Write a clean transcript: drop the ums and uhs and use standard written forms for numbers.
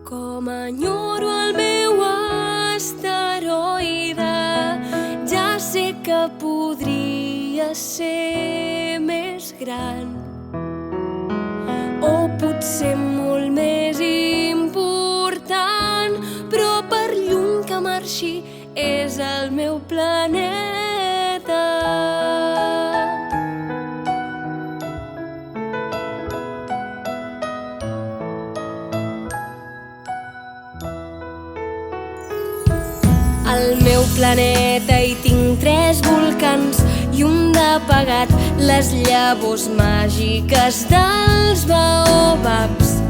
Com enyoro el meu asteroide, ja sé que podria ser més gran, o potser molt més important, però per lluny que marxi és el meu planeta. Al meu planeta hi tinc 3 volcans i un d'apagat, les llavors màgiques dels baobabs.